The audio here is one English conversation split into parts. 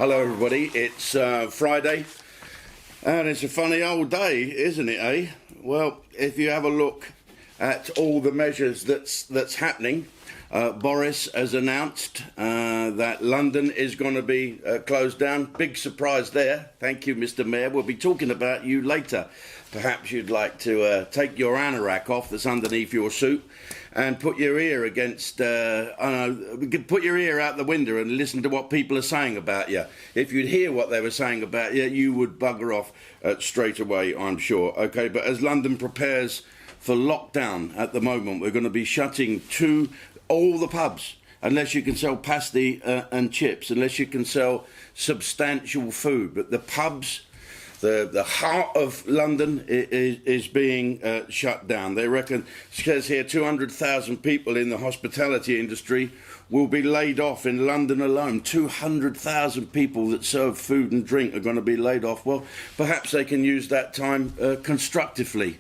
Hello everybody, it's Friday and it's a funny old day, isn't it, eh? Well, if you have a look at all the measures that's happening, Boris has announced that London is going to be closed down. Big surprise there. Thank you, Mr. Mayor. We'll be talking about you later. Perhaps you'd like to take your anorak off that's underneath your suit and put your ear against, put your ear out the window and listen to what people are saying about you. If you'd hear what they were saying about you, you would bugger off straight away, I'm sure. Okay, but as London prepares for lockdown at the moment, we're going to be shutting all the pubs, unless you can sell pasty and chips, unless you can sell substantial food. But the pubs, the heart of London is being shut down. They reckon, it says here, 200,000 people in the hospitality industry will be laid off in London alone. 200,000 people that serve food and drink are going to be laid off. Well, perhaps they can use that time constructively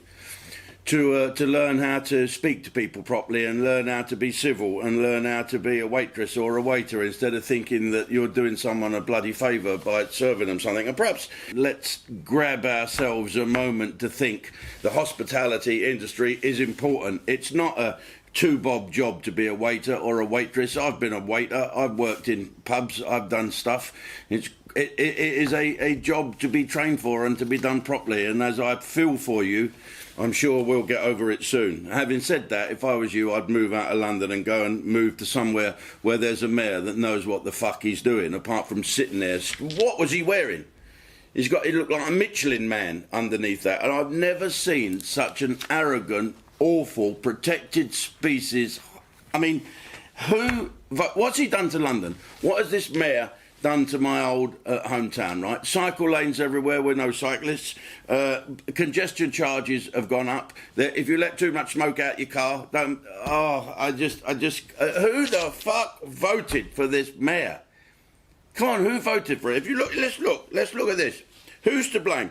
to learn how to speak to people properly and learn how to be civil and learn how to be a waitress or a waiter instead of thinking that you're doing someone a bloody favour by serving them something. And perhaps let's grab ourselves a moment to think the hospitality industry is important. It's not a two-bob job to be a waiter or a waitress. I've been a waiter. I've worked in pubs. I've done stuff. It is a job to be trained for and to be done properly. And as I feel for you, I'm sure we'll get over it soon. Having said that, if I was you, I'd move out of London and go and move to somewhere where there's a mayor that knows what the fuck he's doing, apart from sitting there. What was he wearing? He looked like a Michelin man underneath that. And I've never seen such an arrogant, awful, protected species. I mean, what's he done to London? What has this mayor done to my old hometown, right? Cycle lanes everywhere with no cyclists. Congestion charges have gone up. If you let too much smoke out your car, who the fuck voted for this mayor? Come on, who voted for it? If you look, let's look at this. Who's to blame?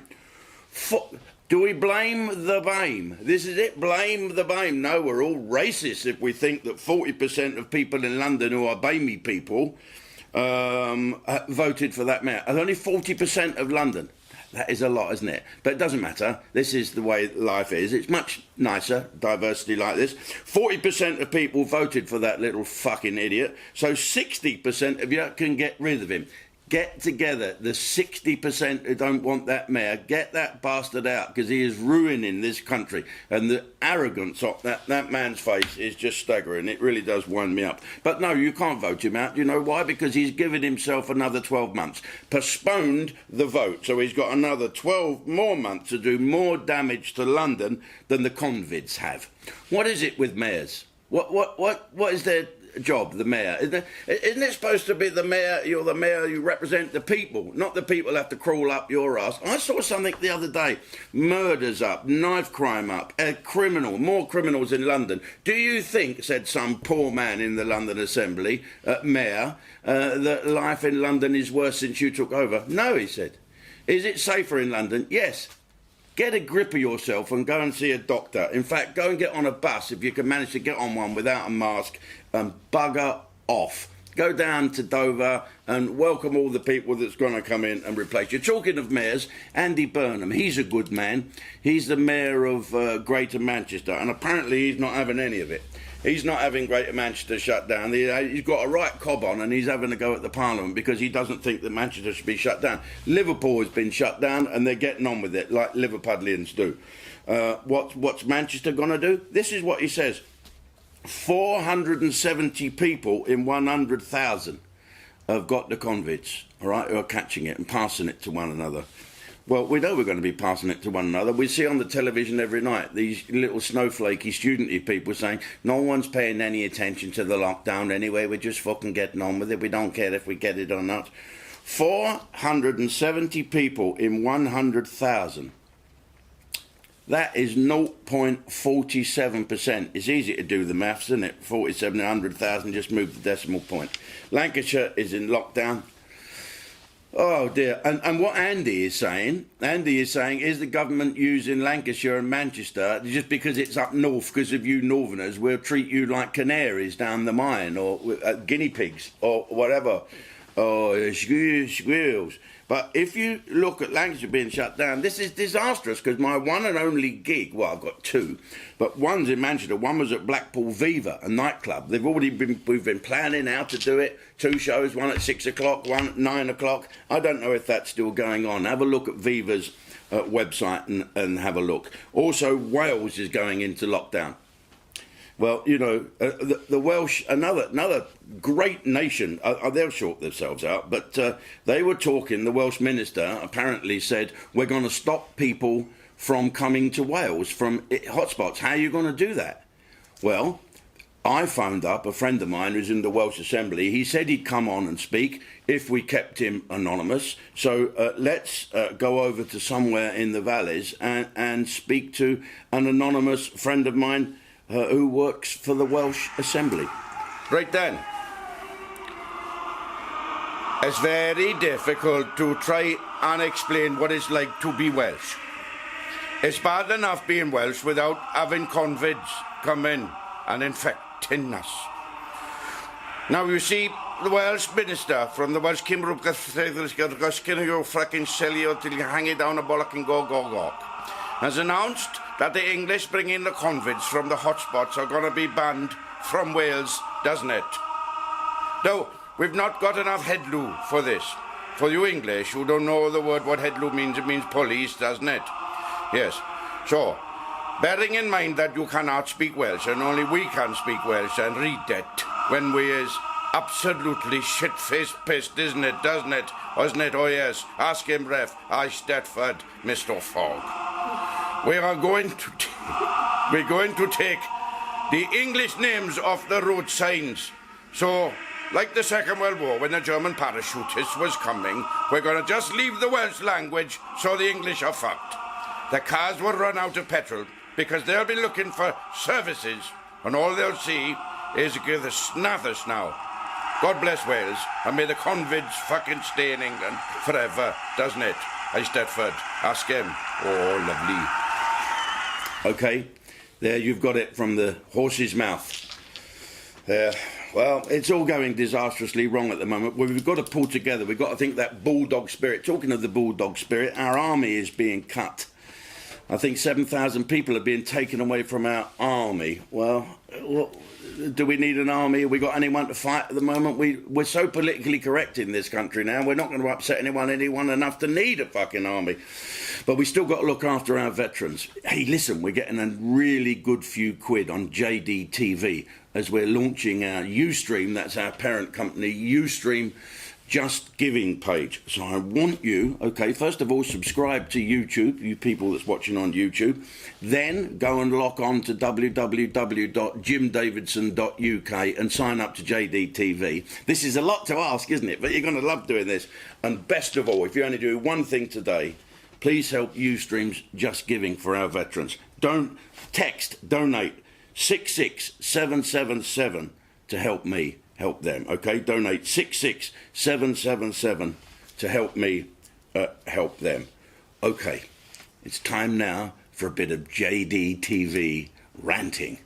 Do we blame the BAME? This is it, blame the BAME. No, we're all racist if we think that 40% of people in London who are BAME people voted for that mayor. And only 40% of London. That is a lot, isn't it? But it doesn't matter. This is the way life is. It's much nicer, diversity like this. 40% of people voted for that little fucking idiot. So 60% of you can get rid of him. Get together, the 60% who don't want that mayor, get that bastard out, because he is ruining this country. And the arrogance of that man's face is just staggering. It really does wind me up. But no, you can't vote him out. You know why? Because he's given himself another 12 months. Postponed the vote. So he's got another 12 more months to do more damage to London than the convids have. What is it with mayors? What is their job, the mayor? Isn't it supposed to be the mayor, you're the mayor, you represent the people, not the people have to crawl up your ass? I saw something the other day, murders up, knife crime up, more criminals in London. Do you think, said some poor man in the London Assembly, mayor, that life in London is worse since you took over? No, he said. Is it safer in London? Yes. Get a grip of yourself and go and see a doctor. In fact, go and get on a bus if you can manage to get on one without a mask and bugger off. Go down to Dover and welcome all the people that's going to come in and replace you. Talking of mayors, Andy Burnham, he's a good man. He's the mayor of Greater Manchester, and apparently he's not having any of it. He's not having Greater Manchester shut down. He's got a right cob on and he's having a go at the Parliament because he doesn't think that Manchester should be shut down. Liverpool has been shut down and they're getting on with it like Liverpudlians do. What's Manchester going to do? This is what he says. 470 people in 100,000 have got the convids, all right, who are catching it and passing it to one another. Well, we know we're going to be passing it to one another. We see on the television every night these little snowflakey, studenty people saying, no one's paying any attention to the lockdown anyway, we're just fucking getting on with it, we don't care if we get it or not. 470 people in 100,000. That is 0.47%. It's easy to do the maths, isn't it? 47 to 100,000, just move the decimal point. Lancashire is in lockdown. Oh dear. And what Andy is saying, is the government using Lancashire and Manchester just because it's up north, because of you northerners, we'll treat you like canaries down the mine or guinea pigs or whatever. or squirrels. But if you look at Lancashire being shut down, this is disastrous, because my one and only gig, well, I've got two, but one's in Manchester, one was at Blackpool Viva, a nightclub. We've been planning how to do it, 2 shows, one at 6 o'clock, one at 9 o'clock. I don't know if that's still going on. Have a look at Viva's website and have a look. Also, Wales is going into lockdown. Well, you know, the Welsh, another great nation, they'll sort themselves out, but they were talking, the Welsh minister apparently said, we're going to stop people from coming to Wales from hotspots. How are you going to do that? Well, I phoned up a friend of mine who's in the Welsh Assembly. He said he'd come on and speak if we kept him anonymous. So let's go over to somewhere in the valleys and speak to an anonymous friend of mine who works for the Welsh Assembly. Right then. It's very difficult to try and explain what it's like to be Welsh. It's bad enough being Welsh without having convicts come in and infecting us. Now, you see, the Welsh minister from the Welsh Cymru fucking silly till you hang it down a bollock and go, has announced that the English bringing the convicts from the hotspots are going to be banned from Wales, doesn't it? No, we've not got enough headloo for this. For you English who don't know the word what headloo means, it means police, doesn't it? Yes. So, bearing in mind that you cannot speak Welsh and only we can speak Welsh and read it when we is absolutely shit-faced pissed, isn't it, doesn't it? Wasn't it? Oh yes, ask him, ref. I Stedford, Mr. Fogg. We're going to take the English names off the road signs. So, like the Second World War, when the German parachutists was coming, we're going to just leave the Welsh language so the English are fucked. The cars will run out of petrol because they'll be looking for services, and all they'll see is the snathers now. God bless Wales, and may the convicts fucking stay in England forever, doesn't it? I Stedford, ask him. Oh, lovely. Okay, there you've got it from the horse's mouth. Well, it's all going disastrously wrong at the moment. We've got to pull together. We've got to think that bulldog spirit. Talking of the bulldog spirit, our army is being cut. I think 7,000 people are being taken away from our army. Well, do we need an army? Have we got anyone to fight at the moment? We're so politically correct in this country now. We're not going to upset anyone enough to need a fucking army. But we still got to look after our veterans. Hey, listen, we're getting a really good few quid on JDTV as we're launching our Ustream, that's our parent company, Ustream Just Giving page. So I want you, okay, first of all, subscribe to YouTube, you people that's watching on YouTube. Then go and log on to www.jimdavidson.uk and sign up to JDTV. This is a lot to ask, isn't it? But you're going to love doing this. And best of all, if you only do one thing today, please help Ustream's Just Giving for our veterans. Don't donate 66777 to help me help them, okay? Donate 66777 to help me help them. Okay, it's time now for a bit of JDTV ranting.